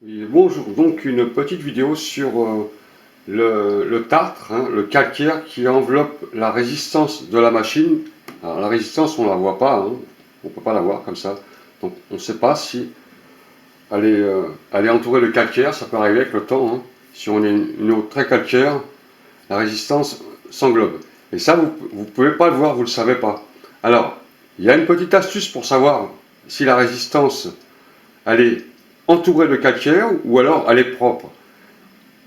Oui, bonjour, donc une petite vidéo sur le tartre, hein, le calcaire qui enveloppe la résistance de la machine. Alors la résistance on ne la voit pas, hein, on ne peut pas la voir comme ça. Donc on ne sait pas si elle est entourée de calcaire, ça peut arriver avec le temps. Hein. Si on est une eau très calcaire, la résistance s'englobe. Et ça vous ne pouvez pas le voir, vous ne le savez pas. Alors, il y a une petite astuce pour savoir si la résistance elle est entourée de calcaire ou alors elle est propre.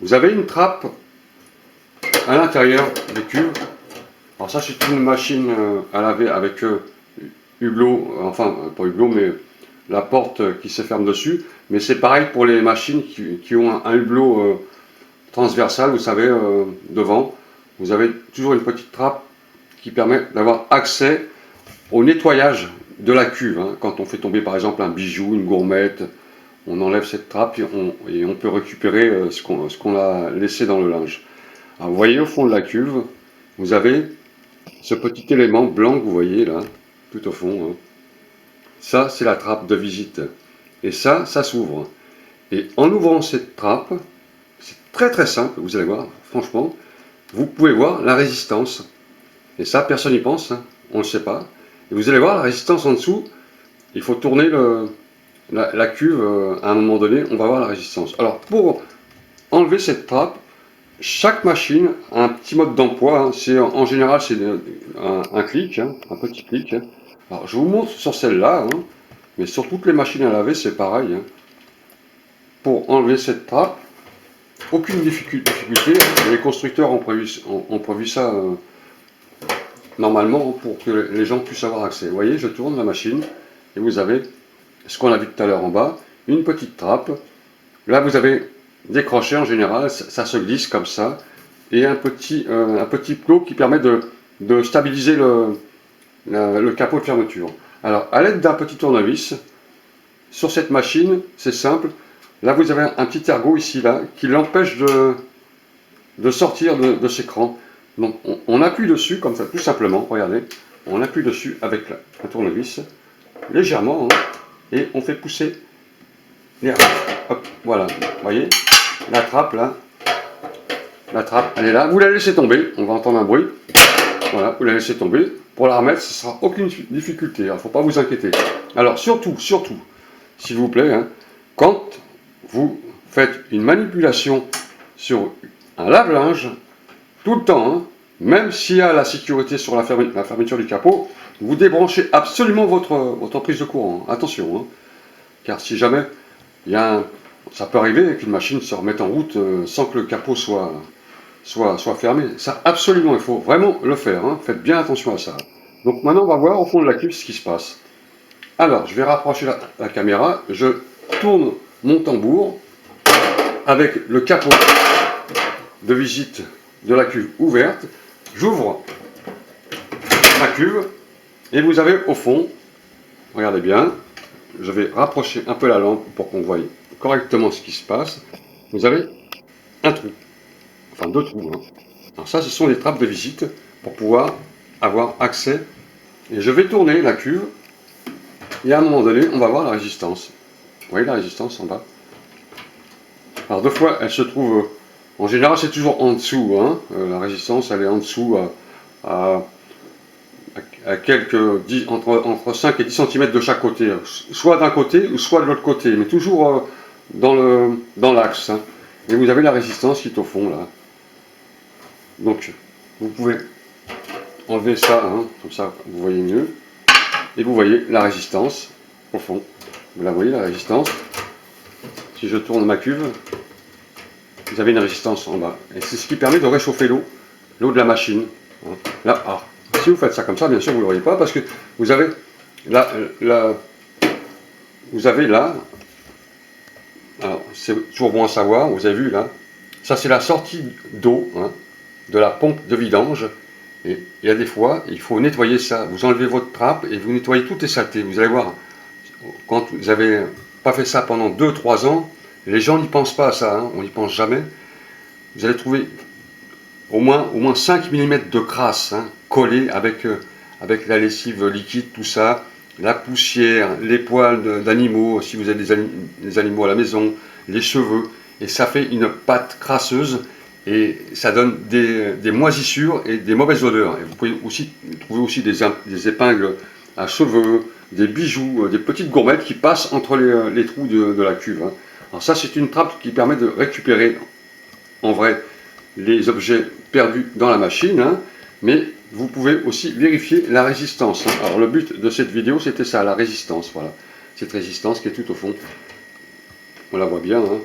Vous avez une trappe à l'intérieur des cuves. Alors ça c'est une machine à laver avec hublot, enfin pas hublot mais la porte qui se ferme dessus. Mais c'est pareil pour les machines qui ont un hublot transversal, vous savez, devant. Vous avez toujours une petite trappe qui permet d'avoir accès au nettoyage de la cuve. Hein. Quand on fait tomber par exemple un bijou, une gourmette, on enlève cette trappe et on peut récupérer ce qu'on a laissé dans le linge. Alors, vous voyez au fond de la cuve, vous avez ce petit élément blanc que vous voyez là, tout au fond. Hein. Ça, c'est la trappe de visite. Et ça s'ouvre. Et en ouvrant cette trappe, c'est très très simple, vous allez voir, franchement, vous pouvez voir la résistance. Et ça, personne n'y pense, hein, on ne le sait pas. Et vous allez voir la résistance en dessous, il faut tourner la cuve à un moment donné, on va voir la résistance. Alors, pour enlever cette trappe, chaque machine a un petit mode d'emploi. Hein. En général, c'est un clic, hein, un petit clic. Hein. Alors, je vous montre sur celle-là, hein, mais sur toutes les machines à laver, c'est pareil. Hein. Pour enlever cette trappe, aucune difficulté. Les constructeurs ont prévu ça normalement pour que les gens puissent avoir accès. Vous voyez, je tourne la machine et vous avez ce qu'on a vu tout à l'heure en bas, une petite trappe. Là, vous avez des crochets en général, ça se glisse comme ça, et un petit plot qui permet de stabiliser le capot de fermeture. Alors, à l'aide d'un petit tournevis, sur cette machine, c'est simple, là vous avez un petit ergot ici, là, qui l'empêche de sortir de ses crans. Donc, on appuie dessus, comme ça, tout simplement, regardez, on appuie dessus avec un tournevis, légèrement, hein, et on fait pousser les rails. Hop, voilà, vous voyez, la trappe là, elle est là, vous la laissez tomber, on va entendre un bruit, voilà, vous la laissez tomber, pour la remettre, ce ne sera aucune difficulté, il ne faut pas vous inquiéter. Alors surtout, s'il vous plaît, hein, quand vous faites une manipulation sur un lave-linge, tout le temps, hein, même s'il y a la sécurité sur la fermeture du capot, vous débranchez absolument votre prise de courant, attention, hein, car si jamais ça peut arriver qu'une machine se remette en route sans que le capot soit fermé. Ça, absolument, il faut vraiment le faire. Hein. Faites bien attention à ça. Donc maintenant, on va voir au fond de la cuve ce qui se passe. Alors, je vais rapprocher la caméra. Je tourne mon tambour avec le capot de visite de la cuve ouverte. J'ouvre la cuve et vous avez au fond, regardez bien, je vais rapprocher un peu la lampe pour qu'on voie correctement ce qui se passe. Vous avez un trou, enfin deux trous. Hein. Alors ça, ce sont les trappes de visite pour pouvoir avoir accès. Et je vais tourner la cuve et à un moment donné, on va voir la résistance. Vous voyez la résistance en bas. Alors deux fois, elle se trouve, en général, c'est toujours en dessous. Hein. La résistance, elle est en dessous à quelques entre 5 et 10 cm de chaque côté, soit d'un côté ou soit de l'autre côté, mais toujours dans l'axe. Hein. Et vous avez la résistance qui est au fond là. Donc vous pouvez enlever ça, hein, comme ça vous voyez mieux. Et vous voyez la résistance au fond. Vous la voyez la résistance. Si je tourne ma cuve, vous avez une résistance en bas. Et c'est ce qui permet de réchauffer l'eau de la machine. Hein. Là, si vous faites ça comme ça, bien sûr, vous ne l'aurez pas parce que vous avez là, alors c'est toujours bon à savoir, vous avez vu là, ça c'est la sortie d'eau hein, de la pompe de vidange. Et il y a des fois, il faut nettoyer ça. Vous enlevez votre trappe et vous nettoyez toutes les saletés. Vous allez voir, quand vous n'avez pas fait ça pendant 2-3 ans, les gens n'y pensent pas à ça, hein, on n'y pense jamais. Vous allez trouver au moins 5 mm de crasse hein, collée avec la lessive liquide, tout ça, la poussière, les poils d'animaux, si vous avez des animaux à la maison, les cheveux, et ça fait une pâte crasseuse, et ça donne des moisissures et des mauvaises odeurs. Et vous pouvez aussi trouver aussi des épingles à cheveux, des bijoux, des petites gourmettes qui passent entre les trous de la cuve. Hein. Alors ça, c'est une trappe qui permet de récupérer, en vrai, les objets perdus dans la machine, hein, mais vous pouvez aussi vérifier la résistance. Hein. Alors le but de cette vidéo, c'était ça, la résistance. Voilà, cette résistance qui est tout au fond. On la voit bien. Hein.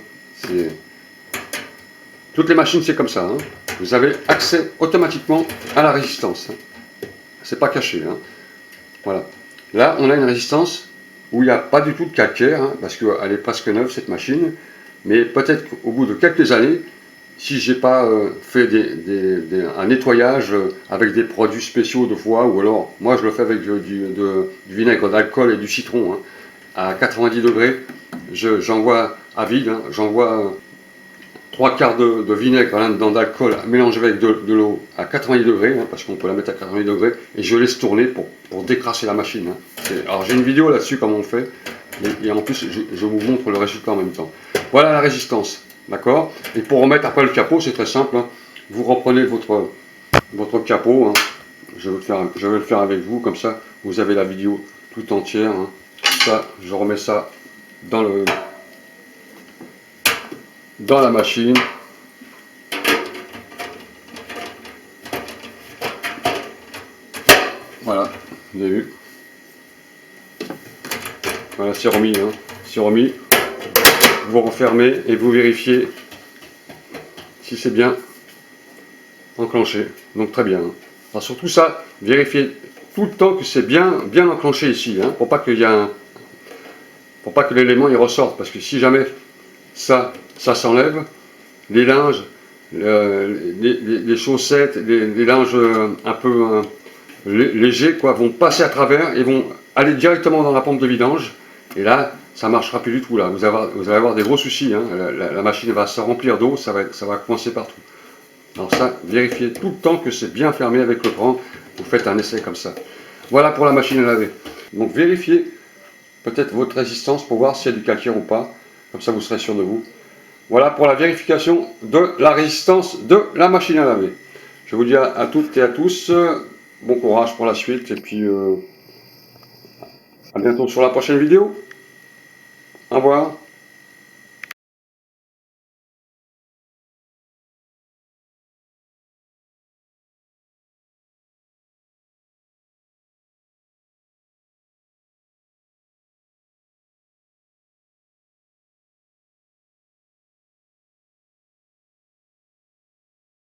Toutes les machines, c'est comme ça. Hein. Vous avez accès automatiquement à la résistance. Hein. C'est pas caché. Hein. Voilà. Là, on a une résistance où il n'y a pas du tout de calcaire, hein, parce qu'elle est presque neuve, cette machine. Mais peut-être qu'au bout de quelques années, si j'ai pas fait un nettoyage avec des produits spéciaux de fois, ou alors, moi je le fais avec du vinaigre d'alcool et du citron, hein, à 90 degrés, j'envoie à vide, hein, j'envoie 3/4 de vinaigre là-dedans d'alcool mélangé avec de l'eau à 90 degrés, hein, parce qu'on peut la mettre à 90 degrés, et je laisse tourner pour décrasser la machine. Hein. Alors j'ai une vidéo là-dessus, comment on fait, et en plus je vous montre le résultat en même temps. Voilà la résistance, d'accord. Et pour remettre après le capot, c'est très simple, hein. Vous reprenez votre capot, hein. Je vais le faire avec vous, comme ça vous avez la vidéo tout entière. Hein. Ça, je remets ça dans la machine. Voilà, vous avez vu. Voilà, c'est remis. Hein. C'est remis. Vous refermez et vous vérifiez si c'est bien enclenché. Donc très bien. Hein. Alors surtout ça, vérifiez tout le temps que c'est bien enclenché ici, hein, pour pas qu'il y ait pour pas que l'élément il ressorte, parce que si jamais ça s'enlève, les linges, les chaussettes, les linges un peu légers, quoi, vont passer à travers et vont aller directement dans la pompe de vidange. Et là, ça ne marchera plus du tout. Là. Vous allez avoir des gros soucis. Hein. La machine va se remplir d'eau, ça va coincer partout. Alors ça, vérifiez tout le temps que c'est bien fermé avec le cran. Vous faites un essai comme ça. Voilà pour la machine à laver. Donc vérifiez peut-être votre résistance pour voir s'il y a du calcaire ou pas. Comme ça, vous serez sûr de vous. Voilà pour la vérification de la résistance de la machine à laver. Je vous dis à toutes et à tous, bon courage pour la suite et puis à bientôt sur la prochaine vidéo. Au revoir.